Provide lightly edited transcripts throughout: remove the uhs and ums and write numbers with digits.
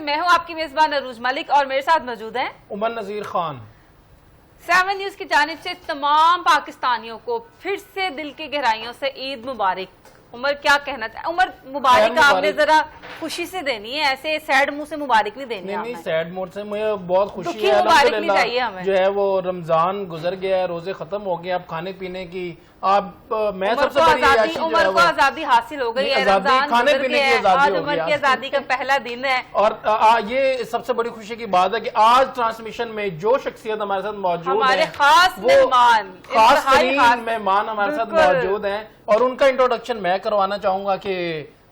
میں ہوں آپ کی میزبان عروج ملک اور میرے ساتھ موجود ہیں عمر نذیر خان۔ 7 نیوز کی جانب سے تمام پاکستانیوں کو پھر سے دل کی گہرائیوں سے عید مبارک۔ عمر کیا کہنا چاہے؟ عمر مبارک آپ نے ذرا خوشی سے دینی ہے، ایسے سیڈ منہ سے مبارک نہیں دینی ہے۔ نہیں سیڈ موڈ سے مجھے بہت خوشی ہے، مبارک نہیں چاہیے ہمیں۔ جو ہے وہ رمضان گزر گیا ہے، روزے ختم ہو گئے، اب کھانے پینے کی میں سب سے بڑی عیاشی جو ہے عمر کو آزادی حاصل ہو گئی ہے، رمضان کھانے پینے کی آزادی ہو عمر کی آزادی کا پہلا دن ہے۔ اور یہ سب سے بڑی خوشی کی بات ہے کہ آج ٹرانسمیشن میں جو شخصیت ہمارے ساتھ موجود ہے، ہمارے خاص مہمان، خاص ترین مہمان ہمارے ساتھ موجود ہیں، اور ان کا انٹروڈکشن میں کروانا چاہوں گا کہ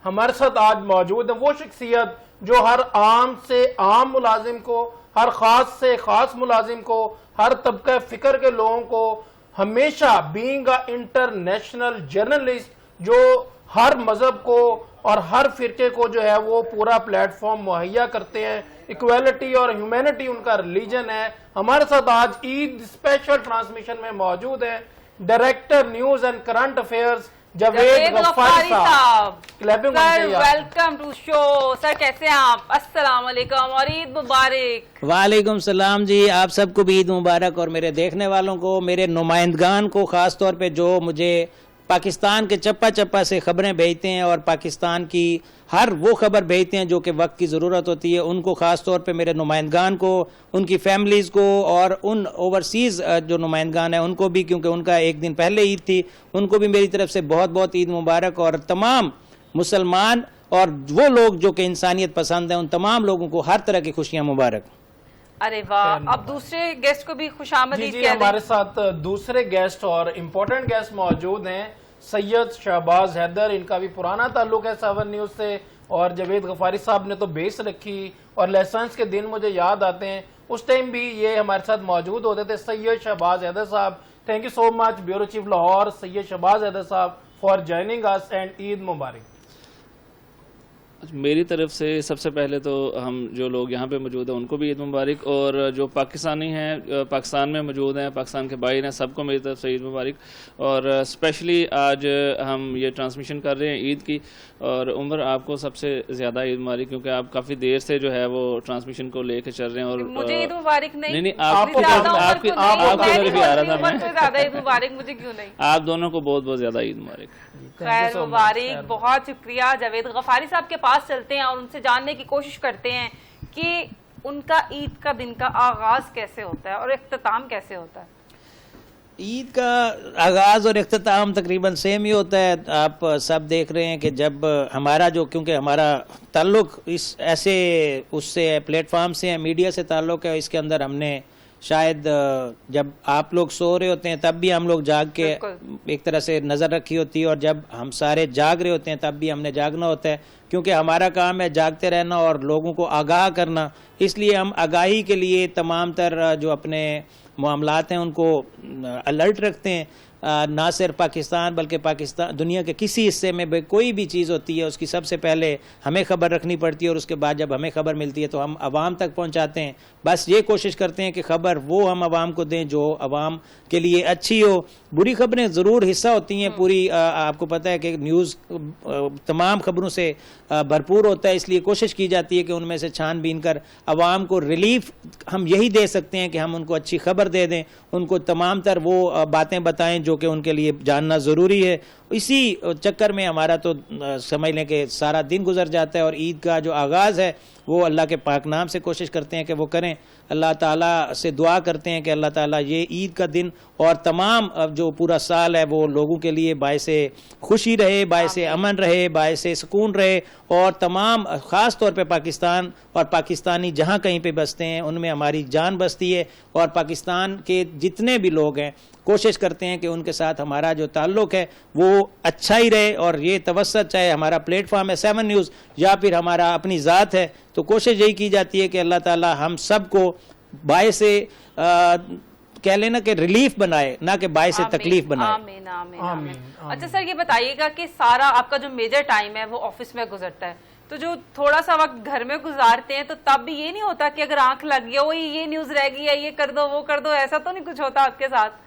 ہمارے ساتھ آج موجود ہے وہ شخصیت جو ہر عام سے عام ملازم کو، ہر خاص سے خاص ملازم کو، ہر طبقہ فکر کے لوگوں کو ہمیشہ بینگ اے انٹرنیشنل جرنلسٹ، جو ہر مذہب کو اور ہر فرقے کو جو ہے وہ پورا پلیٹ فارم مہیا کرتے ہیں، ایکویلٹی اور ہیومینٹی ان کا ریلیجن ہے۔ ہمارے ساتھ آج عید اسپیشل ٹرانسمیشن میں موجود ہے director news and current affairs Javed Ghaffari sahab. Sir welcome to show. سر کیسے ہیں آپ؟ السلام علیکم اور عید مبارک۔ وعلیکم السلام جی، آپ سب کو بھی عید مبارک، اور میرے دیکھنے والوں کو، میرے نمائندگان کو خاص طور پہ جو مجھے پاکستان کے چپا چپا سے خبریں بھیجتے ہیں اور پاکستان کی ہر وہ خبر بھیجتے ہیں جو کہ وقت کی ضرورت ہوتی ہے، ان کو خاص طور پہ میرے نمائندگان کو، ان کی فیملیز کو، اور ان اوورسیز جو نمائندگان ہیں ان کو بھی، کیونکہ ان کا ایک دن پہلے عید تھی، ان کو بھی میری طرف سے بہت بہت عید مبارک، اور تمام مسلمان اور وہ لوگ جو کہ انسانیت پسند ہیں ان تمام لوگوں کو ہر طرح کی خوشیاں مبارک۔ ارے واہ، اب دوسرے گیسٹ کو بھی خوش آمدید کہہ دیں۔ ہمارے ساتھ دوسرے گیسٹ اور امپورٹنٹ گیسٹ موجود ہیں سید شہباز حیدر، ان کا بھی پرانا تعلق ہے 7 نیوز سے، اور جاوید غفاری صاحب نے تو بیس رکھی، اور لیسنس کے دن مجھے یاد آتے ہیں اس ٹائم بھی یہ ہمارے ساتھ موجود ہوتے تھے۔ سید Shahbaz Haider sahab, thank you so much bureau chief Lahore Syed Shahbaz Haider sahab for joining us, and Eid Mubarak. میری طرف سے سب سے پہلے تو ہم جو لوگ یہاں پہ موجود ہیں ان کو بھی عید مبارک، اور جو پاکستانی ہیں پاکستان میں موجود ہیں، پاکستان کے باہر ہیں، سب کو میری طرف سے عید مبارک۔ اور اسپیشلی آج ہم یہ ٹرانسمیشن کر رہے ہیں عید کی، اور عمر آپ کو سب سے زیادہ عید مبارک، کیونکہ آپ کافی دیر سے جو ہے وہ ٹرانسمیشن کو لے کے چل رہے ہیں۔ اور مجھے عید مبارک نہیں، آپ کو بھی آ رہا تھا، زیادہ عید مبارک مجھے کیوں نہیں؟ آپ دونوں کو بہت بہت زیادہ عید مبارک۔ خیر مبارک، بہت شکریہ۔ جاوید غفاری صاحب کے پاس چلتے ہیں اور ان سے جاننے کی کوشش کرتے ہیں کہ ان کا عید کا دن کا آغاز کیسے ہوتا ہے اور اختتام کیسے ہوتا ہے۔ عید کا آغاز اور اختتام تقریباً سیم ہی ہوتا ہے۔ آپ سب دیکھ رہے ہیں کہ جب ہمارا جو، کیونکہ ہمارا تعلق اس ایسے اس سے پلیٹ فارم سے ہے، میڈیا سے تعلق ہے، اس کے اندر ہم نے شاید جب آپ لوگ سو رہے ہوتے ہیں تب بھی ہم لوگ جاگ کے ایک طرح سے نظر رکھی ہوتی ہے، اور جب ہم سارے جاگ رہے ہوتے ہیں تب بھی ہم نے جاگنا ہوتا ہے، کیونکہ ہمارا کام ہے جاگتے رہنا اور لوگوں کو آگاہ کرنا۔ اس لیے ہم آگاہی کے لیے تمام تر جو اپنے معاملات ہیں ان کو الرٹ رکھتے ہیں، نہ صرف پاکستان بلکہ پاکستان دنیا کے کسی حصے میں کوئی بھی چیز ہوتی ہے اس کی سب سے پہلے ہمیں خبر رکھنی پڑتی ہے، اور اس کے بعد جب ہمیں خبر ملتی ہے تو ہم عوام تک پہنچاتے ہیں۔ بس یہ کوشش کرتے ہیں کہ خبر وہ ہم عوام کو دیں جو عوام کے لیے اچھی ہو۔ بری خبریں ضرور حصہ ہوتی ہیں، پوری آپ کو پتہ ہے کہ نیوز تمام خبروں سے بھرپور ہوتا ہے، اس لیے کوشش کی جاتی ہے کہ ان میں سے چھان بین کر عوام کو ریلیف ہم یہی دے سکتے ہیں کہ ہم ان کو اچھی خبر دے دیں، ان کو تمام تر وہ باتیں بتائیں جو کہ ان کے لیے جاننا ضروری ہے۔ اسی چکر میں ہمارا تو سمجھ لیں کہ سارا دن گزر جاتا ہے، اور عید کا جو آغاز ہے وہ اللہ کے پاک نام سے کوشش کرتے ہیں کہ وہ کریں۔ اللہ تعالیٰ سے دعا کرتے ہیں کہ اللہ تعالیٰ یہ عید کا دن اور تمام جو پورا سال ہے وہ لوگوں کے لیے باعث خوشی رہے، باعث امن رہے، باعث سکون رہے، اور تمام خاص طور پہ پاکستان اور پاکستانی جہاں کہیں پہ بستے ہیں ان میں ہماری جان بستی ہے، اور پاکستان کے جتنے بھی لوگ ہیں کوشش کرتے ہیں کہ ان کے ساتھ ہمارا جو تعلق ہے وہ اچھا ہی رہے، اور یہ توسط چاہے ہمارا پلیٹ فارم ہے 7 نیوز یا پھر ہمارا اپنی ذات ہے، تو کوشش یہی کی جاتی ہے کہ اللہ تعالی ہم سب کو باعث کہہ لینا کہ ریلیف بنائے، نہ کہ باعث تکلیف بنائے۔ آمین آمین آمین۔ اچھا سر یہ بتائیے گا کہ سارا آپ کا جو میجر ٹائم ہے وہ آفس میں گزرتا ہے، تو جو تھوڑا سا وقت گھر میں گزارتے ہیں تو تب بھی یہ نہیں ہوتا کہ اگر آنکھ لگ گیا وہی یہ نیوز رہ گئی ہے، یہ کر دو وہ کر دو، ایسا تو نہیں کچھ ہوتا آپ کے ساتھ؟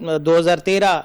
2013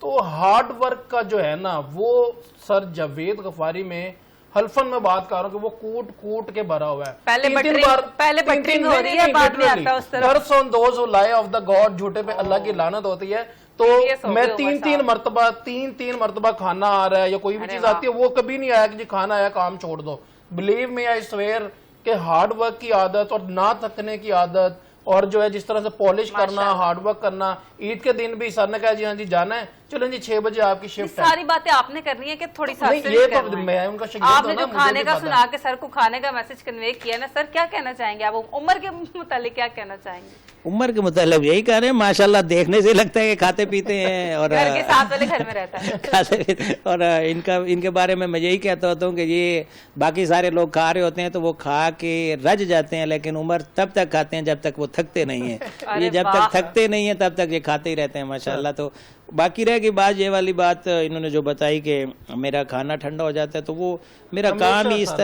تو ہارڈ ورک کا جو ہے نا وہ سر جاوید غفاری میں حلفن میں بات کر رہا ہوں کہ وہ کوٹ کوٹ کے بھرا ہوا ہے. پہلے بٹرنگ ہو رہی ہے، بعد میں آتا اس طرح. Curse on those who lie of the God، جھوٹے پہ اللہ کی لعنت ہوتی ہے. تو میں تین مرتبہ کھانا آ رہا ہے یا کوئی بھی چیز آتی ہے، وہ کبھی نہیں آیا کہ جی کھانا آیا کام چھوڑ دو. بلیو می آئی سویئر کہ ہارڈ ورک کی عادت اور نہ تھکنے کی عادت اور جو ہے جس طرح سے پالش کرنا، ہارڈ ورک کرنا. عید کے دن بھی سر نے کہا جی ہاں جی جانا ہے، چلیں جی 6 بجے آپ کی شفٹ ہے. ساری باتیں آپ نے کرنی ہے کہ تھوڑی سا یہ تو میں ان کا شاگرد آپ نے جو کھانے کا سنا کے سر کو کھانے کا میسج کنوے کیا نا، سر کیا کہنا چاہیں گے آپ عمر کے متعلق، کیا کہنا چاہیں گے؟ عمر کے متعلق یہی کہہ رہے ہیں ماشاءاللہ دیکھنے سے لگتا ہے کہ کھاتے پیتے ہیں اور گھر کے ساتھ والے گھر میں رہتا ہے. اور ان کے بارے میں یہی کہتا ہوتا ہوں کہ یہ باقی سارے لوگ کھا رہے ہوتے ہیں تو وہ کھا کے رج جاتے ہیں، لیکن عمر تب تک کھاتے ہیں جب تک وہ تھکتے نہیں ہیں. یہ جب تک تھکتے نہیں ہیں تب تک یہ کھاتے ہی رہتے ہیں ماشاءاللہ. تو باقی رہ گئی بات یہ والی بات انہوں نے جو بتائی کہ میرا کھانا ٹھنڈا ہو جاتا ہے، تو وہ میرا کام ہی اس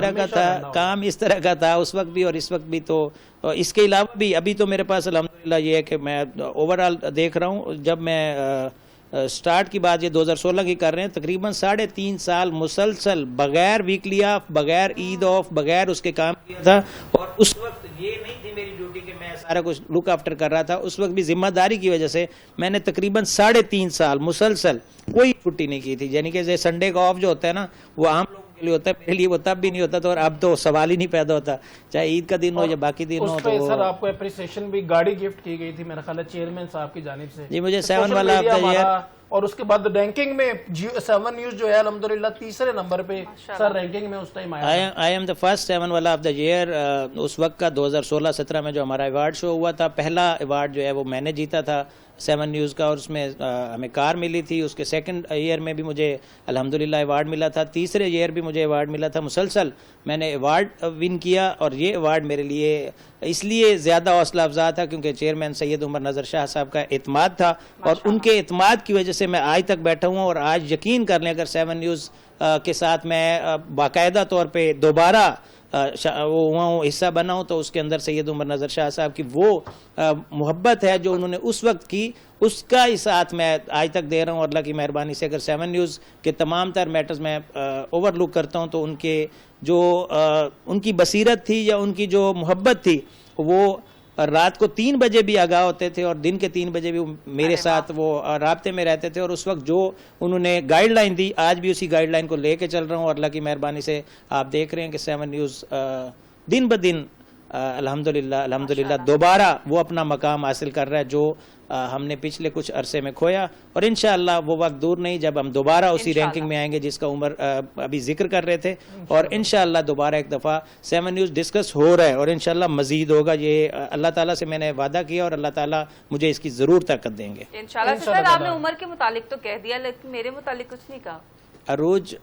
طرح کا تھا اس وقت بھی اور اس وقت بھی. تو اس کے علاوہ بھی ابھی تو میرے پاس الحمدللہ یہ ہے کہ میں اوورآل دیکھ رہا ہوں. جب میں سٹارٹ کی بات یہ 2016 کی کر رہے ہیں، تقریباً 3.5 سال مسلسل بغیر ویکلی آف، بغیر عید آف، بغیر اس کے کام کیا تھا. اور اس وقت یہ نہیں تھی میری ڈیوٹی کہ میں سارا کچھ لک آفٹر کر رہا تھا. اس وقت بھی ذمہ داری کی وجہ سے میں نے تقریباً 3.5 سال مسلسل کوئی چھٹی نہیں کی تھی. یعنی کہ سنڈے کا آف جو ہوتا ہے نا وہ عام لوگوں کے لیے ہوتا ہے، میرے لیے وہ تب بھی نہیں ہوتا تھا اور اب تو سوال ہی نہیں پیدا ہوتا، چاہے عید کا دن ہو یا باقی دن ہو. تو سر آپ کو اپریسیشن بھی گاڑی گفٹ کی گئی تھی میرا خیال ہے چیئرمین صاحب کی جانب سے. جی مجھے 7 والا آف دا ایئر، اور اس کے بعد رینکنگ میں 7 نیوز جو ہے الحمدللہ 3رے نمبر پہ سر رینکنگ میں اس ٹائم آیا. آئی ایم دا فرسٹ 7 والا آف دا ایئر. اس وقت کا 2016-17 میں جو ہمارا ایوارڈ شو ہوا تھا، پہلا ایوارڈ جو ہے وہ میں نے جیتا تھا 7 نیوز کا، اور اس میں ہمیں کار ملی تھی. اس کے 2nd ایئر میں بھی مجھے الحمدللہ ایوارڈ ملا تھا. 3رے ایئر بھی مجھے ایوارڈ ملا تھا. مسلسل میں نے ایوارڈ ون کیا اور یہ ایوارڈ میرے لیے اس لیے زیادہ حوصلہ افزا تھا کیونکہ چیئرمین سید عمر نظر شاہ صاحب کا اعتماد تھا، اور ان کے اعتماد کی وجہ سے میں آج تک بیٹھا ہوں. اور آج یقین کر لیں اگر 7 نیوز کے ساتھ میں باقاعدہ طور پہ دوبارہ حصہ بنا ہوں تو اس کے اندر سید عمر نظر شاہ صاحب کی وہ محبت ہے جو انہوں نے اس وقت کی، اس کا ہی ساتھ میں آج تک دے رہا ہوں. اللہ کی مہربانی سے اگر 7 نیوز کے تمام تر میٹرز میں اوور لک کرتا ہوں تو ان کے جو ان کی بصیرت تھی یا ان کی جو محبت تھی، وہ رات کو 3 بجے بھی آگاہ ہوتے تھے اور دن کے 3 بجے بھی میرے ساتھ وہ رابطے میں رہتے تھے. اور اس وقت جو انہوں نے گائیڈ لائن دی، آج بھی اسی گائیڈ لائن کو لے کے چل رہا ہوں. اور اللہ کی مہربانی سے آپ دیکھ رہے ہیں کہ 7 نیوز دن بدن الحمدللہ دوبارہ وہ اپنا مقام حاصل کر رہا ہے جو ہم نے پچھلے کچھ عرصے میں کھویا. اور انشاءاللہ وہ وقت دور نہیں جب ہم دوبارہ اسی رینکنگ میں آئیں گے جس کا عمر ابھی ذکر کر رہے تھے. اور انشاءاللہ دوبارہ ایک دفعہ 7 نیوز ڈسکس ہو رہا ہے اور انشاءاللہ مزید ہوگا. یہ اللہ تعالیٰ سے میں نے وعدہ کیا اور اللہ تعالیٰ مجھے اس کی ضرور طاقت دیں گے انشاءاللہ. سر آپ نے عمر کے متعلق تو کہہ دیا لیکن میرے متعلق کچھ نہیں کہا. عروج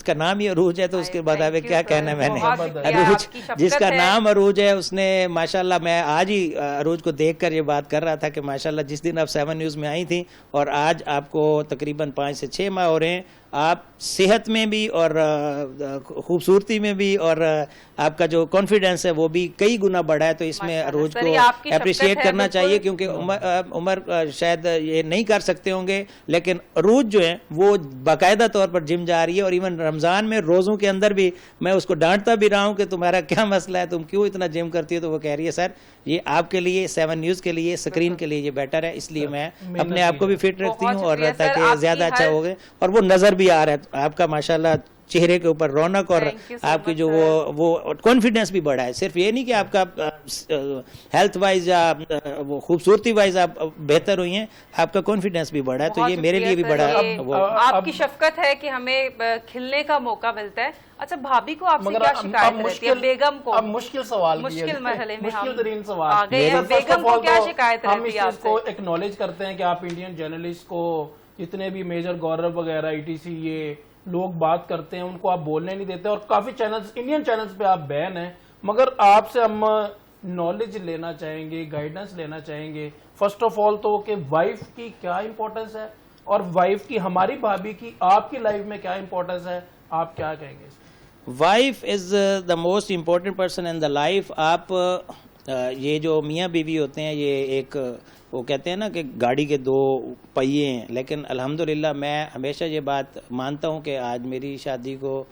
کا نام ہی عروج ہے تو اس کے بعد ابھی کیا کہنا ہے میں نے. عروج جس کا نام عروج ہے اس نے ماشاءاللہ، میں آج ہی عروج کو دیکھ کر یہ بات کر رہا تھا کہ ماشاءاللہ جس دن آپ 7 نیوز میں آئی تھیں اور آج آپ کو تقریباً 5 سے 6 ماہ ہو رہے ہیں، آپ صحت میں بھی اور خوبصورتی میں بھی اور آپ کا جو کانفیڈنس ہے وہ بھی کئی گنا بڑھا ہے. تو اس میں عروج کو اپریشیٹ کرنا چاہیے کیونکہ عمر شاید یہ نہیں کر سکتے ہوں گے، لیکن عروج جو ہے وہ باقاعدہ طور پر جم جا رہی ہے. اور ایون رمضان میں روزوں کے اندر بھی میں اس کو ڈانٹتا بھی رہا ہوں کہ تمہارا کیا مسئلہ ہے، تم کیوں اتنا جم کرتی ہو؟ تو وہ کہہ رہی ہے سر یہ آپ کے لیے 7 نیوز کے لیے اسکرین کے لیے یہ بیٹر ہے، اس لیے میں اپنے آپ کو بھی فٹ رکھتی ہوں اور تاکہ زیادہ اچھا ہو گئے. اور وہ نظر بھی آ رہا ہے آپ کا ماشاءاللہ چہرے کے اوپر رونق اور آپ کی جو وہ کانفیڈنس بھی بڑھا ہے. صرف یہ نہیں کہ آپ کا ہیلتھ وائز یا وہ خوبصورتی وائز آپ بہتر ہوئی ہیں، آپ کا کانفیڈنس بھی بڑھا ہے. تو یہ میرے لیے بھی بڑا ہے. آپ کی شفقت ہے کہ ہمیں کھلنے کا موقع ملتا ہے. اچھا بھابھی کو آپ سے کیا شکایت رہتی ہے؟ بیگم کو اب مشکل سوال، مشکل مرحلے میں مشکل ترین سوال بیگم کو کیا شکایت رہتی ہے آپ سے؟ کو ایکنالج کرتے ہیں کہ آپ انڈین جرنلسٹ کو جتنے بھی میجر گورنر وغیرہ ETC یہ لوگ بات کرتے ہیں ان کو آپ بولنے نہیں دیتے اور کافی چینلز انڈین چینلز پہ آپ بین ہیں. مگر آپ سے ہم نالج لینا چاہیں گے، گائیڈنس لینا چاہیں گے فرسٹ آف آل تو کہ وائف کی کیا امپورٹنس ہے اور وائف کی ہماری بھابھی کی آپ کی لائف میں کیا امپورٹنس ہے، آپ کیا کہیں گے؟ Wife is the most important person in the life. آپ یہ جو میاں بیوی ہوتے ہیں یہ ایک وہ کہتے ہیں نا کہ گاڑی کے دو پہیے ہیں، لیکن الحمدللہ میں ہمیشہ یہ بات مانتا ہوں کہ آج میری شادی کو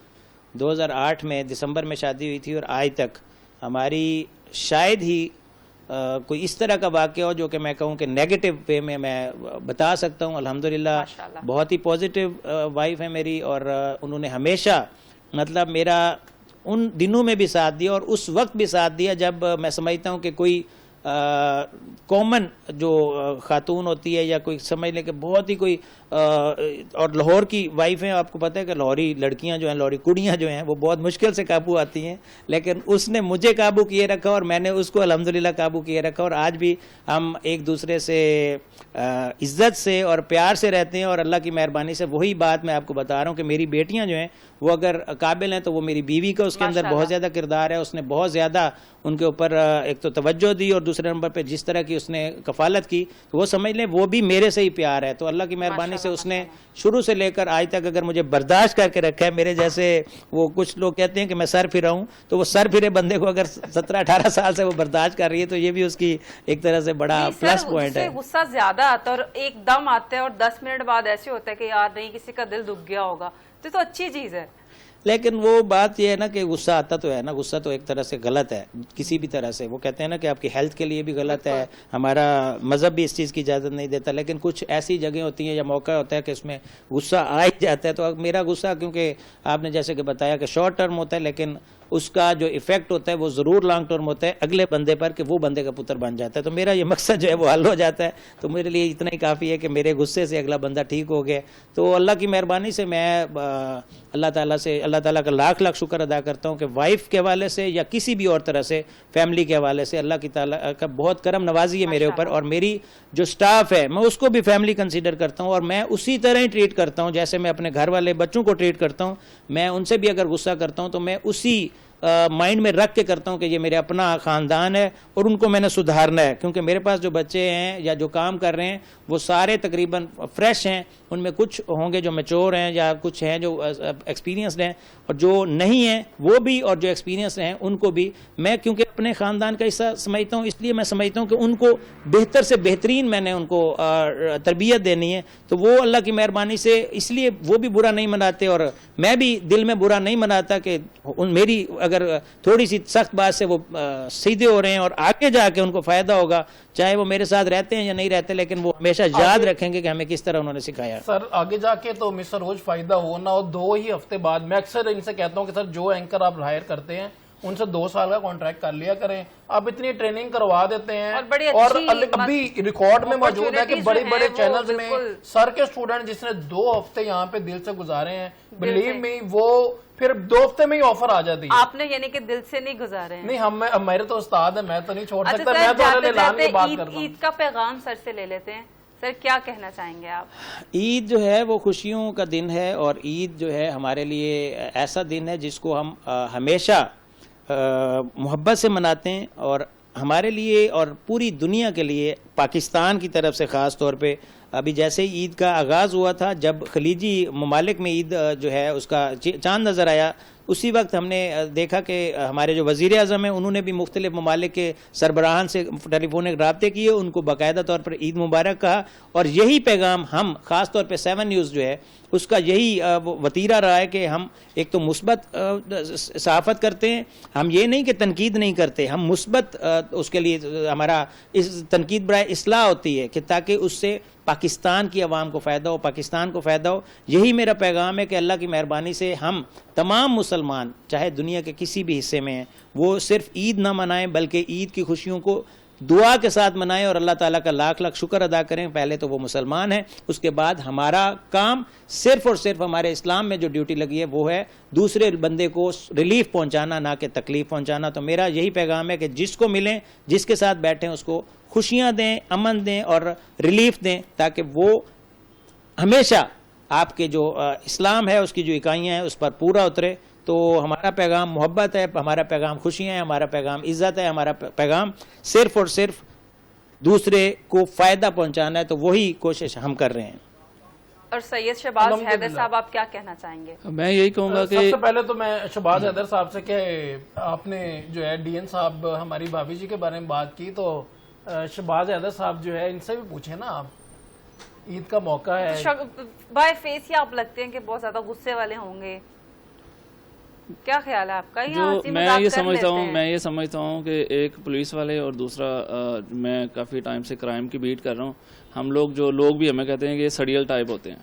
2008 میں دسمبر میں شادی ہوئی تھی اور آج تک ہماری شاید ہی کوئی اس طرح کا واقعہ ہو جو کہ میں کہوں کہ نیگیٹو وے میں بتا سکتا ہوں. الحمدللہ ماشاءاللہ. بہت ہی پازیٹیو وائف ہے میری، اور انہوں نے ہمیشہ مطلب میرا ان دنوں میں بھی ساتھ دیا اور اس وقت بھی ساتھ دیا جب میں سمجھتا ہوں کہ کوئی کامن جو خاتون ہوتی ہے یا کوئی سمجھ لیں کہ بہت ہی کوئی اور لاہور کی وائف ہیں، آپ کو پتہ ہے کہ لاہوری لڑکیاں جو ہیں، لاہوری کڑیاں جو ہیں وہ بہت مشکل سے قابو آتی ہیں، لیکن اس نے مجھے قابو کیے رکھا اور میں نے اس کو الحمدللہ قابو کیے رکھا، اور آج بھی ہم ایک دوسرے سے عزت سے اور پیار سے رہتے ہیں. اور اللہ کی مہربانی سے وہی بات میں آپ کو بتا رہا ہوں کہ میری بیٹیاں جو ہیں وہ اگر قابل ہیں تو وہ میری بیوی کا اس کے اندر بہت زیادہ کردار ہے. اس نے بہت زیادہ ان کے اوپر ایک تو توجہ دی اور دوسرے نمبر پہ جس طرح کی اس نے کفالت کی تو وہ سمجھ لیں وہ بھی میرے سے ہی پیار ہے. تو اللہ کی مہربانی سے اس نے شروع سے لے کر آج تک اگر مجھے برداشت کر کے رکھا ہے. میرے جیسے وہ کچھ لوگ کہتے ہیں کہ میں سر پھرا ہوں، تو وہ سر پھرے بندے کو اگر 17-18 سال سے وہ برداشت کر رہی ہے تو یہ بھی اس کی ایک طرح سے بڑا پلس پوائنٹ ہے. غصہ زیادہ آتا ہے اور ایک دم آتا ہے اور 10 منٹ بعد ایسے ہوتا ہے کہ یار نہیں کسی کا دل دکھ گیا ہوگا، تو اچھی چیز ہے. لیکن وہ بات یہ ہے نا کہ غصہ آتا تو ہے نا، غصہ تو ایک طرح سے غلط ہے کسی بھی طرح سے. وہ کہتے ہیں نا کہ آپ کی ہیلتھ کے لیے بھی غلط ہے، ہمارا مذہب بھی اس چیز کی اجازت نہیں دیتا، لیکن کچھ ایسی جگہیں ہوتی ہیں یا موقع ہوتا ہے کہ اس میں غصہ آ ہی جاتا ہے. تو میرا غصہ کیونکہ آپ نے جیسے کہ بتایا کہ شارٹ ٹرم ہوتا ہے، لیکن اس کا جو ایفیکٹ ہوتا ہے وہ ضرور لانگ ٹرم ہوتا ہے اگلے بندے پر کہ وہ بندے کا پتر بن جاتا ہے. تو میرا یہ مقصد جو ہے وہ حل ہو جاتا ہے. تو میرے لیے اتنا ہی کافی ہے کہ میرے غصے سے اگلا بندہ ٹھیک ہو گیا. تو اللہ کی مہربانی سے میں اللہ تعالیٰ کا لاکھ لاکھ شکر ادا کرتا ہوں کہ وائف کے حوالے سے یا کسی بھی اور طرح سے فیملی کے حوالے سے اللہ کی تعالیٰ کا بہت کرم نوازی ہے میرے اوپر. اور میری جو سٹاف ہے میں اس کو بھی فیملی کنسیڈر کرتا ہوں اور میں اسی طرح ہی ٹریٹ کرتا ہوں جیسے میں اپنے گھر والے بچوں کو ٹریٹ کرتا ہوں. میں ان سے بھی اگر غصہ کرتا ہوں تو میں اسی مائنڈ میں رکھ کے کرتا ہوں کہ یہ میرے اپنا خاندان ہے اور ان کو میں نے سدھارنا ہے. کیونکہ میرے پاس جو بچے ہیں یا جو کام کر رہے ہیں وہ سارے تقریباً فریش ہیں، ان میں کچھ ہوں گے جو میچور ہیں یا کچھ ہیں جو ایکسپیرینسڈ ہیں، اور جو نہیں ہیں وہ بھی، اور جو ایکسپیرینس ہیں ان کو بھی. میں کیونکہ اپنے خاندان کا حصہ سمجھتا ہوں، اس لیے میں سمجھتا ہوں کہ ان کو بہتر سے بہترین میں نے ان کو تربیت دینی ہے. تو وہ اللہ کی مہربانی سے اس لیے وہ بھی برا نہیں مناتے اور میں بھی دل میں برا نہیں مناتا کہ میری اگر تھوڑی سی سخت بات سے وہ سیدھے ہو رہے ہیں اور آگے جا کے ان کو فائدہ ہوگا، چاہے وہ میرے ساتھ رہتے ہیں یا نہیں رہتے، لیکن وہ ہمیشہ یاد رکھیں گے کہ ہمیں کس طرح انہوں نے سکھایا. سر آگے جا کے تو مسٹر روز فائدہ ہونا، اور 2 ہی ہفتے بعد میں اکثر ان سے کہتا ہوں کہ سر جو اینکر آپ ہائر کرتے ہیں ان سے 2 سال کا کانٹریکٹ کر لیا کریں. آپ اتنی ٹریننگ کروا دیتے ہیں اور ابھی ریکارڈ میں موجود ہے کہ بڑے بڑے چینلز میں سر کے اسٹوڈنٹ جس نے 2 ہفتے یہاں پہ دل سے گزارے ہیں، بلیو می وہ پھر 2 ہفتے میں ہی آفر آ جاتی ہے. آپ نے یعنی کہ دل سے نہیں گزارے ہیں؟ نہیں، میرے تو استاد ہے، میں تو نہیں چھوڑ سکتا. میں تو اعلان کی بات کرتا ہوں. عید کا پیغام سر سے لے لیتے ہیں. سر کیا کہنا چاہیں گے آپ؟ عید جو ہے وہ خوشیوں کا دن ہے، اور عید جو ہے ہمارے لیے ایسا دن ہے جس کو ہم ہمیشہ محبت سے مناتے ہیں. اور ہمارے لیے اور پوری دنیا کے لیے، پاکستان کی طرف سے خاص طور پہ ابھی جیسے عید کا آغاز ہوا تھا، جب خلیجی ممالک میں عید جو ہے اس کا چاند نظر آیا، اسی وقت ہم نے دیکھا کہ ہمارے جو وزیر اعظم ہیں انہوں نے بھی مختلف ممالک کے سربراہان سے ٹیلی فونک رابطے کیے، ان کو باقاعدہ طور پر عید مبارک کہا. اور یہی پیغام ہم خاص طور پہ 7 نیوز جو ہے اس کا یہی وتیرہ رہا ہے کہ ہم ایک تو مثبت صحافت کرتے ہیں. ہم یہ نہیں کہ تنقید نہیں کرتے، ہم مثبت اس کے لیے ہمارا اس تنقید برائے اصلاح ہوتی ہے کہ تاکہ اس سے پاکستان کی عوام کو فائدہ ہو، پاکستان کو فائدہ ہو. یہی میرا پیغام ہے کہ اللہ کی مہربانی سے ہم تمام مسلمان چاہے دنیا کے کسی بھی حصے میں ہیں وہ صرف عید نہ منائیں بلکہ عید کی خوشیوں کو دعا کے ساتھ منائیں اور اللہ تعالیٰ کا لاکھ لاکھ شکر ادا کریں. پہلے تو وہ مسلمان ہیں، اس کے بعد ہمارا کام صرف اور صرف ہمارے اسلام میں جو ڈیوٹی لگی ہے وہ ہے دوسرے بندے کو ریلیف پہنچانا، نہ کہ تکلیف پہنچانا. تو میرا یہی پیغام ہے کہ جس کو ملیں، جس کے ساتھ بیٹھیں، اس کو خوشیاں دیں، امن دیں اور ریلیف دیں، تاکہ وہ ہمیشہ آپ کے جو اسلام ہے اس کی جو اکائیاں ہیں اس پر پورا اترے. تو ہمارا پیغام محبت ہے، ہمارا پیغام خوشیاں ہیں، ہمارا پیغام عزت ہے، ہمارا پیغام صرف اور صرف دوسرے کو فائدہ پہنچانا ہے. تو وہی کوشش ہم کر رہے ہیں. اور سید شہباز حیدر صاحب آپ کیا کہنا چاہیں گے؟ میں یہی کہوں گا کہ سب سے پہلے تو میں شہباز حیدر صاحب سے کہ آپ نے جو ہے ڈی این صاحب ہماری بھابھی جی کے بارے میں بات کی، تو شہباز حیدر صاحب جو ہے ان سے بھی پوچھیں نا، آپ عید کا موقع ہے، بائی فیس ہی آپ لگتے ہیں کہ بہت زیادہ غصے والے ہوں گے، کیا خیال ہے آپ کا؟ جو میں یہ سمجھتا ہوں کہ ایک پولیس والے اور دوسرا میں کافی ٹائم سے کرائم کی بیٹ کر رہا ہوں، ہم لوگ جو لوگ بھی ہمیں کہتے ہیں کہ یہ سڑیل ٹائپ ہوتے ہیں،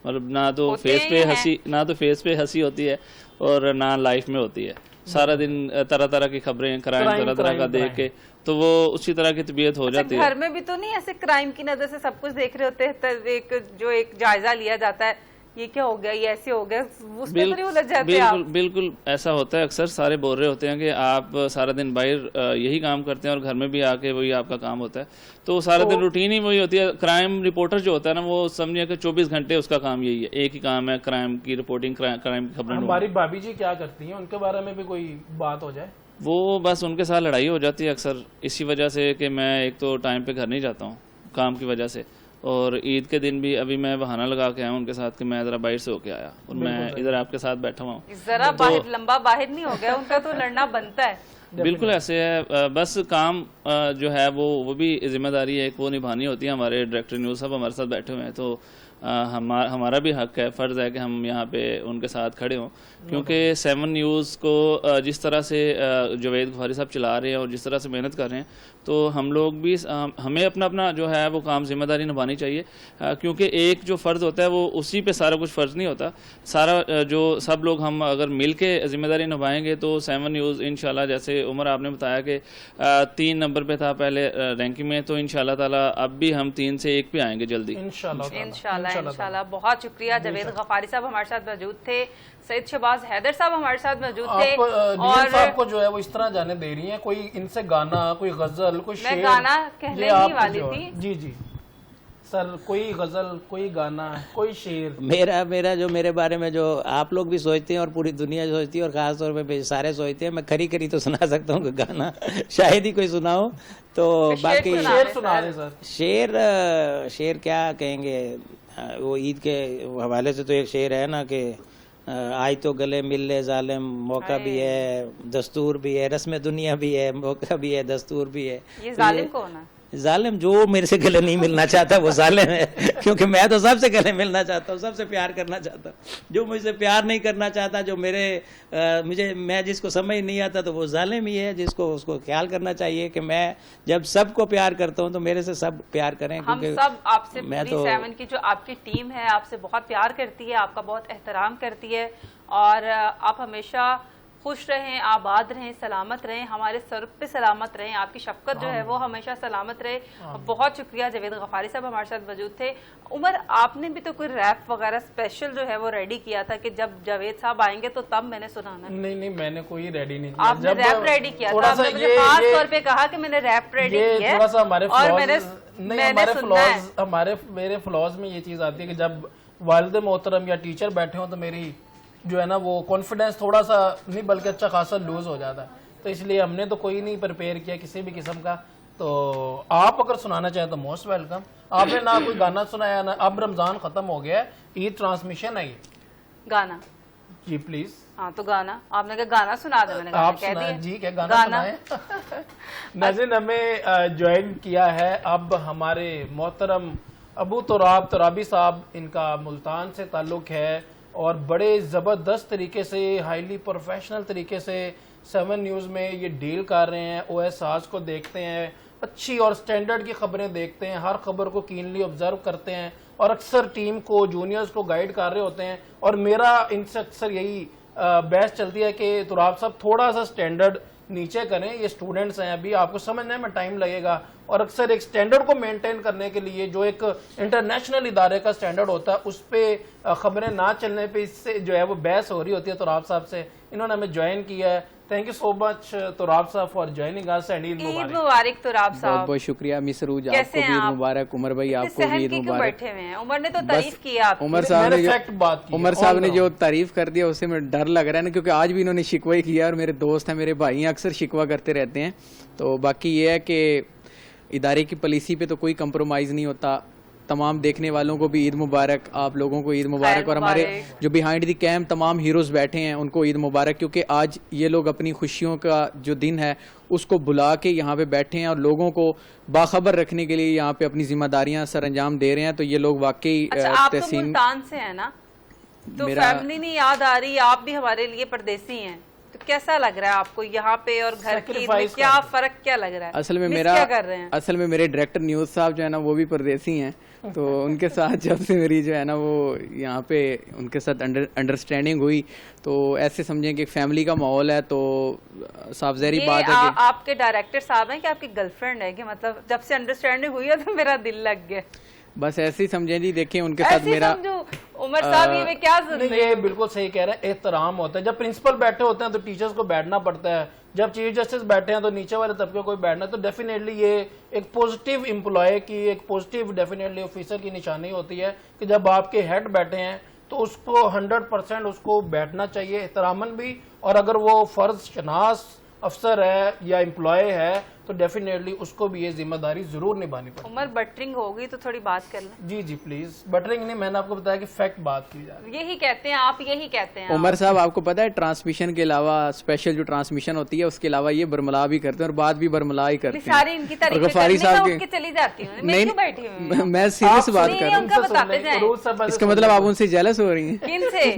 مطلب نہ تو فیس پہ ہنسی ہوتی ہے اور نہ لائف میں ہوتی ہے، سارا دن طرح طرح کی خبریں کرائم طرح طرح کا دیکھ کے تو وہ اسی طرح کی طبیعت ہو جاتی ہے۔ گھر میں بھی تو نہیں ایسے کرائم کی نظر سے سب کچھ دیکھ رہے ہوتے ہیں، ایک جائزہ لیا جاتا ہے یہ کیا ہو گیا، یہ ایسے ہو گیا، اس میں تو نہیں الجھ جاتے آپ؟ بالکل ایسا ہوتا ہے، اکثر سارے بول رہے ہوتے ہیں کہ آپ سارا دن باہر یہی کام کرتے ہیں اور گھر میں بھی آ کے وہی آپ کا کام ہوتا ہے، تو سارا دن روٹین ہی وہی ہوتی ہے۔ کرائم رپورٹر جو ہوتا ہے نا، وہ سمجھے کہ 24 گھنٹے اس کا کام یہی ہے، ایک ہی کام ہے کرائم کی رپورٹنگ، کرائم کی خبریں۔ ہماری بھابھی جی کیا کرتی ہیں، ان کے بارے میں بھی کوئی بات ہو جائے؟ وہ بس ان کے ساتھ لڑائی ہو جاتی ہے اکثر، اسی وجہ سے کہ میں ایک تو ٹائم پہ گھر نہیں جاتا ہوں کام کی وجہ سے، اور عید کے دن بھی ابھی میں بہانہ لگا کے آیا ہوں ان کے ساتھ کہ میں ذرا باہر سے ہو کے آیا اور میں ادھر آپ کے ساتھ بیٹھا ہوا ہوں۔ ذرا باہر لمبا باہر نہیں ہو گیا، ان کا تو لڑنا بنتا ہے۔ بالکل ایسے ہے، بس کام جو ہے وہ بھی ذمہ داری ہے ایک وہ نبھانی ہوتی ہے۔ ہمارے ڈائریکٹر نیوز صاحب ہمارے ساتھ بیٹھے ہوئے ہیں، تو ہمارا بھی حق ہے، فرض ہے کہ ہم یہاں پہ ان کے ساتھ کھڑے ہوں، کیونکہ 7 نیوز کو جس طرح سے جاوید غفاری صاحب چلا رہے ہیں اور جس طرح سے محنت کر رہے ہیں، تو ہم لوگ بھی ہمیں اپنا جو ہے وہ کام ذمہ داری نبھانی چاہیے، کیونکہ ایک جو فرد ہوتا ہے وہ اسی پہ سارا کچھ فرض نہیں ہوتا، سارا جو سب لوگ ہم اگر مل کے ذمہ داری نبھائیں گے تو 7 نیوز انشاءاللہ، جیسے عمر آپ نے بتایا کہ 3 نمبر پہ تھا پہلے رینکنگ میں، تو انشاءاللہ تعالی اب بھی ہم 3 سے 1 پہ آئیں گے جلدی انشاءاللہ۔ بہت شکریہ، جاوید غفاری صاحب ہمارے ساتھ موجود تھے، سید شہباز حیدر صاحب ہمارے ساتھ موجود تھے، اور صاحب کو جو ہے وہ اس طرح جانے دے رہی ہیں، کوئی ان سے گانا، کوئی غزل، کوئی شعر؟ میں گانا کہنے ہی والی تھی۔ جی جی سر، کوئی غزل، کوئی گانا، کوئی شعر؟ میرا جو میرے بارے میں جو آپ لوگ بھی سوچتے ہیں اور پوری دنیا سوچتی ہے اور خاص طور پہ سارے سوچتے ہیں، میں کھری تو سنا سکتا ہوں کہ گانا شاید ہی کوئی سناؤ، تو باقی شعر سنا دیں سر۔ شعر کیا کہیں گے، وہ عید کے حوالے سے تو ایک شعر ہے نا کہ آج تو گلے مل لے ظالم، موقع بھی ہے دستور بھی ہے، رسم دنیا بھی ہے، موقع بھی ہے دستور بھی ہے۔ یہ ظالم کون ہے؟ ظالم جو میرے سے گلے نہیں ملنا چاہتا وہ ظالم ہے، کیونکہ میں تو سب سے گلے ملنا چاہتا ہوں، سب سے پیار کرنا چاہتا ہوں۔ جو مجھ سے پیار نہیں کرنا چاہتا، جو میں جس کو سمجھ نہیں آتا، تو وہ ظالم ہی ہے، جس کو اس کو خیال کرنا چاہیے کہ میں جب سب کو پیار کرتا ہوں تو میرے سے سب پیار کریں، ہم سب آپ سے پوری 7 کی جو آپ کی ٹیم ہے آپ سے بہت پیار کرتی ہے، آپ کا بہت احترام کرتی ہے، اور آپ ہمیشہ خوش رہیں، آباد رہیں، سلامت رہیں، ہمارے سر پہ سلامت رہیں، آپ کی شفقت جو ہے وہ ہمیشہ سلامت رہے۔ بہت شکریہ، جاوید غفاری صاحب ہمارے ساتھ موجود تھے۔ عمر، آپ نے بھی تو کوئی ریپ وغیرہ اسپیشل جو ہے وہ ریڈی کیا تھا کہ جب جاوید صاحب آئیں گے تو تب میں نے سنانا؟ نہیں، میں نے کوئی ریڈی نہیں کیا۔ آپ نے ریپ ریڈی کیا تھا، آپ نے مجھے خاص طور پہ کہا کہ میں نے ریپ ریڈی کیا ہے، تھوڑا سا میرے فلاز میں یہ چیز آتی ہے کہ جب والد محترم یا ٹیچر بیٹھے ہوں تو میری جو ہے نا وہ کانفیڈنس تھوڑا سا نہیں بلکہ اچھا خاصا لوز ہو جاتا ہے، تو اس لیے ہم نے تو کوئی نہیں پریپیئر کیا کسی بھی قسم کا۔ تو آپ اگر سنانا چاہیں تو موسٹ ویلکم۔ آپ نے نہ کوئی گانا سنایا، نہ اب رمضان ختم ہو گیا ہے، عید ٹرانسمیشن ہے گانا؟ جی پلیز۔ ہاں تو گانا آپ نے کہا گانا سنا دیں، میں نے آپ سنائیں جی، کیا گانا سنائیں؟ ناظرین، ہمیں جوائن کیا ہے اب ہمارے محترم ابو ترابی صاحب، ان کا ملتان سے تعلق ہے اور بڑے زبردست طریقے سے، ہائیلی پروفیشنل طریقے سے 7 نیوز میں یہ ڈیل کر رہے ہیں، او ایس آرز کو دیکھتے ہیں، اچھی اور سٹینڈرڈ کی خبریں دیکھتے ہیں، ہر خبر کو کینلی آبزرو کرتے ہیں اور اکثر ٹیم کو، جونیئرز کو گائیڈ کر رہے ہوتے ہیں، اور میرا ان سے اکثر یہی بحث چلتی ہے کہ تراب صاحب تھوڑا سا سٹینڈرڈ نیچے کریں، یہ سٹوڈنٹس ہیں، ابھی آپ کو سمجھنے میں ٹائم لگے گا، اور اکثر ایک سٹینڈرڈ کو مینٹین کرنے کے لیے جو ایک انٹرنیشنل ادارے کا سٹینڈرڈ ہوتا ہے اس پہ خبریں نہ چلنے پہ اس سے جو ہے وہ بحث ہو رہی ہوتی ہے تراب صاحب سے۔ انہوں نے ہمیں جوائن کیا ہے۔ تھینک یو سو مچ تراب صاحب for joining us, and Eid مبارک۔ عید مبارک تراب صاحب۔ بہت بہت شکریہ مس روج، آپ کو بھی عید مبارک۔ عمر بھائی آپ کو بھی عید مبارک۔ بیٹھے ہوئے ہیں، عمر نے تو تعریف کیا، عمر صاحب نے جو تعریف کر دیا اسے میں ڈر لگ رہا ہے نا، کیونکہ آج بھی انہوں نے شکوہ کیا، اور میرے دوست ہیں، میرے بھائی ہیں، اکثر شکوہ کرتے رہتے ہیں۔ تو باقی یہ ہے کہ ادارے کی پالیسی پہ تو کوئی کمپرومائز نہیں ہوتا، تمام دیکھنے والوں کو بھی عید مبارک, آپ لوگوں کو عید مبارک, اور ہمارے جو بیہائنڈ دی کیم تمام ہیروز بیٹھے ہیں ان کو عید مبارک, کیونکہ آج یہ لوگ اپنی خوشیوں کا جو دن ہے اس کو بلا کے یہاں پہ بیٹھے ہیں اور لوگوں کو باخبر رکھنے کے لیے یہاں پہ اپنی ذمہ داریاں سر انجام دے رہے ہیں. تو یہ لوگ واقعی آپ تو ملتان سے ہیں نا, تو فیملی نہیں یاد آ رہی, آپ بھی ہمارے لیے پردیسی ہیں, تو کیسا لگ رہا ہے آپ کو یہاں پہ اور گھر کی عید میں کیا فرق کیا لگ رہا ہے؟ اصل میں میرے ڈائریکٹر نیوز صاحب جو ہے نا وہ بھی پردیسی ہیں, تو ان کے ساتھ جب سے میری جو ہے نا وہ یہاں پہ ان کے ساتھ انڈرسٹینڈنگ ہوئی, تو ایسے سمجھیں کہ فیملی کا ماحول ہے. تو صاف ظاہری بات ہے کہ آپ کے ڈائریکٹر صاحب ہیں کہ آپ کی گرل فرینڈ ہے, کہ مطلب جب سے انڈرسٹینڈنگ ہوئی ہے تو میرا دل لگ گیا, بس ایسے ہی سمجھیں جی. دیکھیں ان کے ساتھ میرا عمر صاحب یہ کیا ضروری ہے؟ یہ بالکل صحیح کہہ رہے ہیں, احترام ہوتا ہے. جب پرنسپل بیٹھے ہوتے ہیں تو ٹیچرز کو بیٹھنا پڑتا ہے, جب چیف جسٹس بیٹھے ہیں تو نیچے والے طبقے کو بیٹھنا, تو ڈیفینیٹلی یہ ایک پوزیٹیو امپلائی کی, ایک پوزیٹیو ڈیفینیٹلی آفیسر کی نشانی ہوتی ہے کہ جب آپ کے ہیڈ بیٹھے ہیں تو اس کو 100% اس کو بیٹھنا چاہیے احتراماً بھی, اور اگر وہ فرض شناس افسر ہے یا امپلائی ہے تو ڈیفینیٹلی اس کو بھی یہ ذمہ داری ضرور نبھانی پڑتی ہے. عمر بٹرنگ ہوگی تو تھوڑی بات کر لیں. جی پلیز, بٹرنگ نہیں, میں نے آپ کو بتایا کہ فیکٹ بات کی جائے. یہی کہتے ہیں آپ, یہی کہتے ہیں عمر صاحب. آپ کو پتا ہے ٹرانسمیشن کے علاوہ اسپیشل جو ٹرانسمیشن ہوتی ہے اس کے علاوہ یہ برملا بھی کرتے ہیں, اور بات بھی برملا ہی کرتے ہیں. ساری ان کی تعریف غفاری صاحب کے چلی جاتی ہوں, میں کیوں بیٹھی ہوں؟ میں سیریس بات کر رہا ان کا بتاتے جائیں. ہوں. اس کا مطلب آپ ان سے جیلس ہو رہی ہیں؟ کن سے؟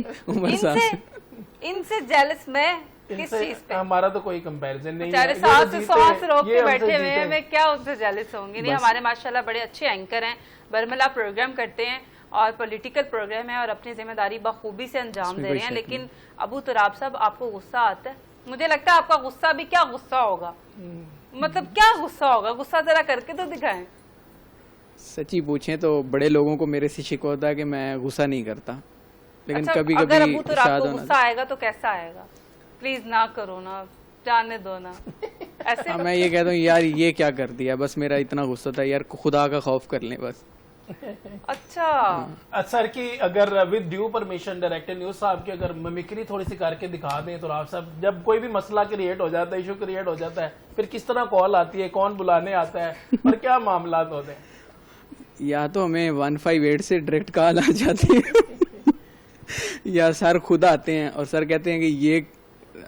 ان سے جیلس میں کس چیز پہ؟ ہمارا تو کوئی کمپیریزن نہیں ہے. سانس روک کے بیٹھے ہوئے ہیں, میں کیا ان سے جیلس ہوں گی؟ نہیں, ہمارے ماشاءاللہ بڑے اچھے اینکر ہیں, برملا پروگرام کرتے ہیں اور پولیٹیکل پروگرام ہے اور اپنی ذمہ داری بخوبی سے انجام دے رہے ہیں. لیکن ابو تراب صاحب آپ کو غصہ آتا ہے؟ مجھے لگتا ہے آپ کا غصہ بھی کیا غصہ ہوگا, مطلب کیا غصہ ہوگا؟ غصہ ذرا کر کے تو دکھائیں. سچی پوچھیں تو بڑے لوگوں کو میرے سے شکوہ ہوتا ہے کہ میں غصہ نہیں کرتا, لیکن کبھی کبھی اگر ابو تراب کو غصہ آئے گا تو کیسا آئے گا؟ پلیز نہ کرو نا, جانے دو نا ایسے. میں یہ کہتا ہوں یار یہ کیا کر دیا, بس میرا اتنا غصہ تھا یار, خدا کا خوف کر لیں بس. اچھا سر کی اگر with due permission director news صاحب کی اگر ممکری تھوڑی سی کر کے دکھا دیں تو آپ صاحب, جب کوئی بھی مسئلہ کریٹ ہو جاتا ہے, ایشو کریٹ ہو جاتا ہے, پھر کس طرح کال آتی ہے, کون بلانے آتا ہے اور کیا معاملات ہوتے ہیں؟ یا تو ہمیں 158 سے ڈائریکٹ کال آ جاتی ہے یا سر خود آتے ہیں اور سر کہتے ہیں کہ یہ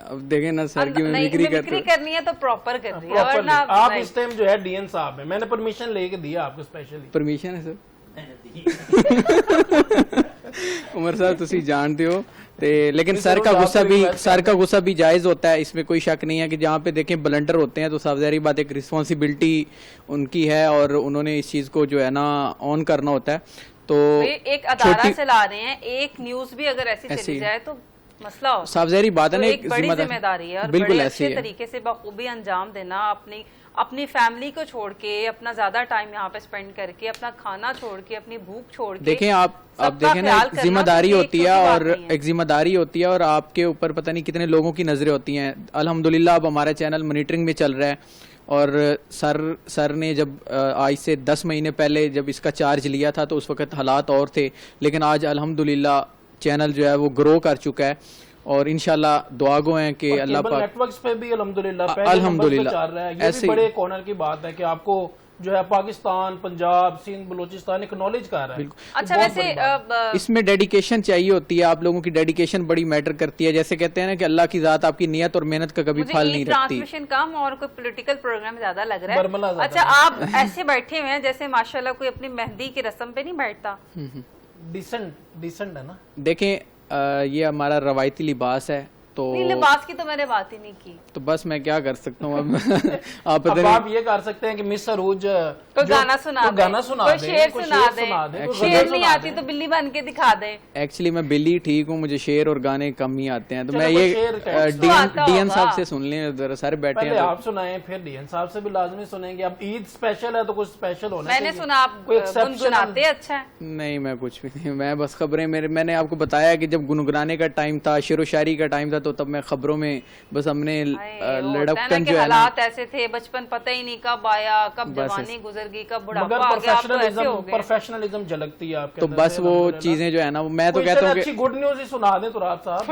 اب دیکھیں نا سر کی ممکری کرنی ہے تو پراپر کرنی ہے, ورنہ آپ اس ٹائم جو ہے ڈی این صاحب ہیں, میں نے پرمیشن لے کے دیا آپ کو اسپیشلی. پرمیشن ہے سر؟ عمر صاحب تسی جانتے ہو, لیکن سر کا غصہ بھی جائز ہوتا ہے, اس میں کوئی شک نہیں ہے کہ جہاں پہ دیکھیں بلنڈر ہوتے ہیں تو صاف ظاہری بات ایک رسپانسبلٹی ان کی ہے اور انہوں نے اس چیز کو جو ہے نا آن کرنا ہوتا ہے. تو ایک ادارہ چلا رہے ہیں, ایک نیوز بھی اگر ایسی چلی جائے تو مسئلہ ہو. صاف ظاہری بات ہے نا, ایک بڑی ذمہ داری ہے اور بالکل بڑے ایسے اچھے طریقے سے بخوبی انجام دینا, اپنی فیملی کو چھوڑ کے, اپنا زیادہ ٹائم یہاں پہ سپینڈ کر کے, اپنا کھانا چھوڑ کے, اپنی بھوک چھوڑ کے. دیکھیں آپ دیکھیں نا, ذمہ داری ہوتی ہے اور ایک ذمہ داری ہوتی ہے اور آپ کے اوپر پتہ نہیں کتنے لوگوں کی نظریں ہوتی ہیں. الحمدللہ اب ہمارا چینل مانیٹرنگ میں چل رہا ہے اور سر نے جب آج سے 10 مہینے پہلے جب اس کا چارج لیا تھا تو اس وقت حالات اور تھے, لیکن آج الحمدللہ چینل جو ہے وہ گرو کر چکا ہے اور انشاءاللہ دعا گو ہیں کہ اللہ پاک نیٹ ورکس پہ بھی الحمدللہ چل رہا ہے. یہ بھی بڑے کارنر کی بات ہے کہ آپ کو جو ہے پاکستان, پنجاب, سندھ, بلوچستان اکنالج کر رہا ہے. اچھا ویسے اس میں ڈیڈیکیشن چاہیے ہوتی ہے, آپ لوگوں کی ڈیڈیکیشن بڑی میٹر کرتی ہے. جیسے کہتے ہیں نا کہ اللہ کی ذات آپ کی نیت اور محنت کا کبھی پھل نہیں رکھتی. ٹرانسمیشن کم اور کوئی پولیٹیکل پروگرام زیادہ لگ رہا ہے. اچھا آپ ایسے بیٹھے ہوئے ہیں جیسے ماشاءاللہ کوئی اپنی مہندی کی رسم پہ نہیں بیٹھتا. ڈیسنٹ ہے نا. دیکھیں یہ ہمارا روایتی لباس ہے, تو لباس کی تو میں نے بات ہی نہیں کی, تو بس میں کیا کر سکتا ہوں. اب آپ یہ کر سکتے ہیں کہ مس عروج گانا سنا دیں, شعر سنا دیں. شعر نہیں آتی تو بلی بن کے دکھا دیں. ایکچولی میں بلی ٹھیک ہوں, مجھے شعر اور گانے کم ہی آتے ہیں, تو میں یہ ڈی این صاحب سے سن لیں, ذرا سارے بیٹھے ہیں. آپ سنائیں, پھر ڈی این صاحب سے بھی لازمی سنیں گے. اب عید اسپیشل ہے تو کچھ اسپیشل ہونا چاہیے. میں نے سنا آپ گنگناتے اچھا ہے. نہیں میں کچھ بھی نہیں, میں بس خبریں, میں نے آپ کو بتایا کہ جب گنگنانے کا ٹائم تھا, شعر و شاعری کا ٹائم تھا, تو تب میں خبروں میں بس ہم نے لڑکپن جو ہے نا, حالات ایسے تھے, بچپن پتہ ہی نہیں کب آیا, کب جوانی گزر گئی, کب بڑھاپا آ گیا, آپ تو ایسے ہو گئے. پروفیشنلزم جھلکتی ہے آپ کے تو بس وہ چیزیں جو ہے نا, میں تو کہتا ہوں کہ اچھی گڈ نیوز ہی سنا دیں تراب صاحب.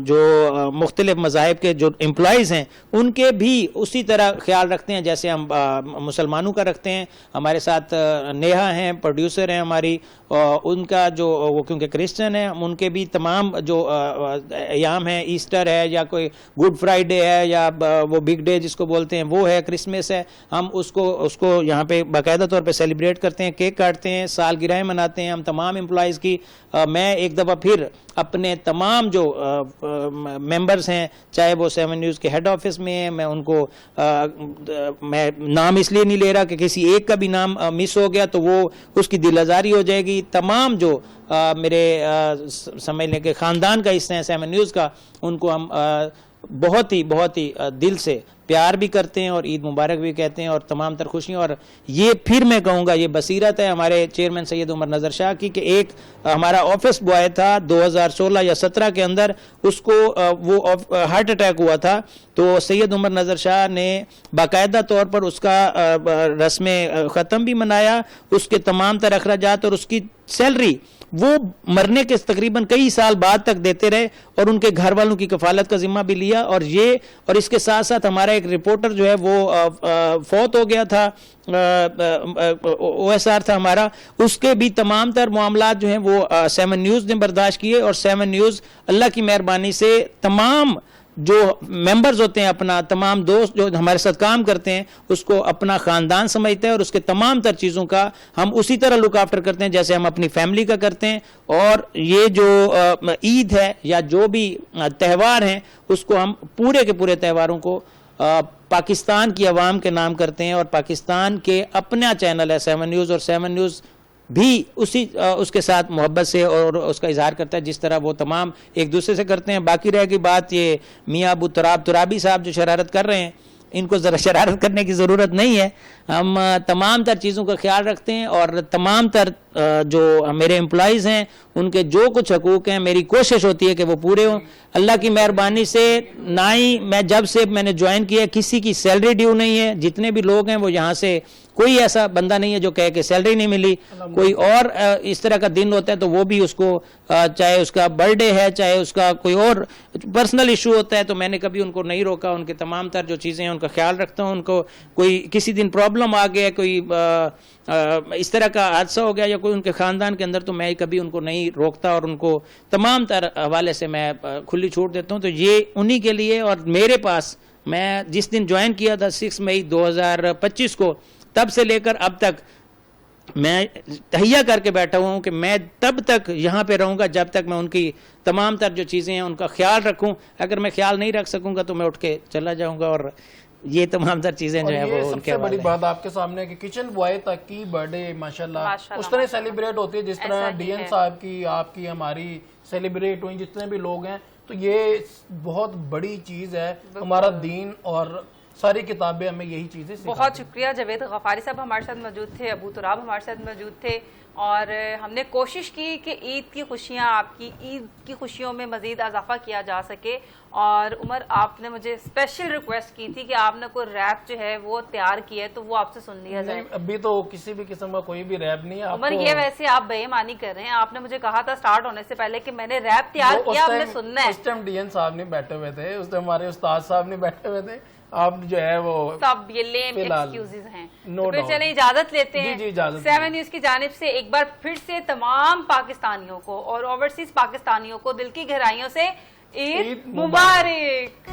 جو مختلف مذاہب کے جو امپلائیز ہیں ان کے بھی اسی طرح خیال رکھتے ہیں جیسے ہم مسلمانوں کا رکھتے ہیں. ہمارے ساتھ نیہا ہیں، پروڈیوسر ہیں ہماری، ان کا جو وہ کیونکہ کرسچن ہیں، ان کے بھی تمام جو ایام ہیں، ایسٹر ہے یا کوئی گڈ فرائیڈے ہے یا وہ بگ ڈے جس کو بولتے ہیں وہ ہے، کرسمس ہے، ہم اس کو یہاں پہ باقاعدہ طور پہ سیلیبریٹ کرتے ہیں، کیک کاٹتے ہیں، سالگرہیں مناتے ہیں ہم تمام امپلائیز کی. میں ایک دفعہ پھر اپنے تمام جو ممبرز ہیں، چاہے وہ 7 نیوز کے ہیڈ آفس میں ہیں، میں ان کو میں نام اس لیے نہیں لے رہا کہ کسی ایک کا بھی نام مس ہو گیا تو وہ اس کی دل آزاری ہو جائے گی. تمام جو میرے سمجھ لیں کہ خاندان کا حصہ ہیں 7 نیوز کا، ان کو ہم بہت ہی دل سے پیار بھی کرتے ہیں اور عید مبارک بھی کہتے ہیں اور تمام تر خوشیاں. اور یہ پھر میں کہوں گا یہ بصیرت ہے ہمارے چیئرمین سید عمر نظر شاہ کی کہ ایک ہمارا آفس بوائے تھا 2016 یا 17 کے اندر، اس کو وہ ہارٹ اٹیک ہوا تھا، تو سید عمر نظر شاہ نے باقاعدہ طور پر اس کا رسم ختم بھی منایا، اس کے تمام تر اخراجات اور اس کی سیلری وہ مرنے کے تقریباً کئی سال بعد تک دیتے رہے اور ان کے گھر والوں کی کفالت کا ذمہ بھی لیا. اور اس کے ساتھ ساتھ ہمارا ایک رپورٹر جو ہے وہ فوت ہو گیا تھا، OSR تھا ہمارا، اس کے بھی تمام تر معاملات جو ہیں وہ 7 نیوز نے برداشت کیے. اور 7 نیوز اللہ کی مہربانی سے تمام جو ممبرز ہوتے ہیں، اپنا تمام دوست جو ہمارے ساتھ کام کرتے ہیں، اس کو اپنا خاندان سمجھتے ہیں اور اس کے تمام تر چیزوں کا ہم اسی طرح لک آفٹر کرتے ہیں جیسے ہم اپنی فیملی کا کرتے ہیں. اور یہ جو عید ہے یا جو بھی تہوار ہیں، اس کو ہم پورے کے پورے تہواروں کو پاکستان کی عوام کے نام کرتے ہیں. اور پاکستان کے اپنا چینل ہے 7 نیوز، اور 7 نیوز بھی اس کے ساتھ محبت سے اور اس کا اظہار کرتا ہے جس طرح وہ تمام ایک دوسرے سے کرتے ہیں. باقی رہ گئی بات یہ میاں ابو ترابی صاحب جو شرارت کر رہے ہیں، ان کو ذرا شرارت کرنے کی ضرورت نہیں ہے. ہم تمام تر چیزوں کا خیال رکھتے ہیں اور تمام تر جو میرے امپلائیز ہیں ان کے جو کچھ حقوق ہیں میری کوشش ہوتی ہے کہ وہ پورے ہوں. اللہ کی مہربانی سے نہ ہی میں جب سے میں نے جوائن کیا کسی کی سیلری ڈیو نہیں ہے. جتنے بھی لوگ ہیں وہ یہاں سے کوئی ایسا بندہ نہیں ہے جو کہے کہ سیلری نہیں ملی. کوئی اور اس طرح کا دن ہوتا ہے تو وہ بھی اس کو چاہے اس کا برتھ ڈے ہے چاہے اس کا کوئی اور پرسنل ایشو ہوتا ہے تو میں نے کبھی ان کو نہیں روکا. ان کے تمام تر جو چیزیں ہیں ان کا خیال رکھتا ہوں. ان کو کوئی کسی دن پرابلم آ گیا، کوئی اس طرح کا حادثہ ہو گیا یا کوئی ان کے خاندان کے اندر، تو میں کبھی ان کو نہیں روکتا اور ان کو تمام تر حوالے سے میں کھلی چھوٹ دیتا ہوں. تو یہ انہی کے لیے. اور میرے پاس میں جس دن جوائن کیا تھا 6 مئی 2025 کو، تب سے لے کر اب تک میں تہیہ کر کے بیٹھا ہوا ہوں کہ میں تب تک یہاں پہ رہوں گا جب تک میں ان کی تمام تر جو چیزیں ہیں ان کا خیال رکھوں. اگر میں خیال نہیں رکھ سکوں گا تو میں اٹھ کے چلا جاؤں گا. اور یہ تمام تر چیزیں جو ہیں وہ ان کے حوالے. بڑی بات آپ کے سامنے ہے کہ کچن بوائے تک کی برتھ ڈے ماشاءاللہ اس طرح سیلیبریٹ ہوتی ہے جس طرح ڈی این صاحب کی، آپ کی، ہماری سیلیبریٹ ہوئی جتنے بھی لوگ ہیں. تو یہ بہت بڑی چیز ہے. ہمارا دین اور ساری کتابیں ہمیں یہی چیزیں سکھاتی ہیں. بہت شکریہ جاوید غفاری صاحب ہمارے ساتھ موجود تھے، ابو تراب ہمارے ساتھ موجود تھے، اور ہم نے کوشش کی کہ عید کی خوشیاں، آپ کی عید کی خوشیوں میں مزید اضافہ کیا جا سکے. اور عمر، آپ نے مجھے اسپیشل ریکویسٹ کی تھی کہ آپ نے کوئی ریپ جو ہے وہ تیار کی ہے تو وہ آپ سے سن لیا جائے. ابھی تو کسی بھی قسم کا کوئی بھی ریپ نہیں ہے. عمر یہ ویسے آپ بے ایمانی کر رہے ہیں. آپ نے مجھے کہا تھا سٹارٹ ہونے سے پہلے کہ میں نے ریپ تیار کیا، ہم نے سننا ہے. اس ٹائم ڈی این صاحب نہیں بیٹھے ہوئے تھے، اس ٹائم ہمارے استاد صاحب نہیں بیٹھے ہوئے تھے. آپ جو ہے وہ سب یہ لیم ایکسکیوزز ہیں. تو پھر چلیں اجازت لیتے ہیں. 7 نیوز کی جانب سے ایک بار پھر سے تمام پاکستانیوں کو اور اوورسیز پاکستانیوں کو دل کی گہرائیوں سے عید مبارک.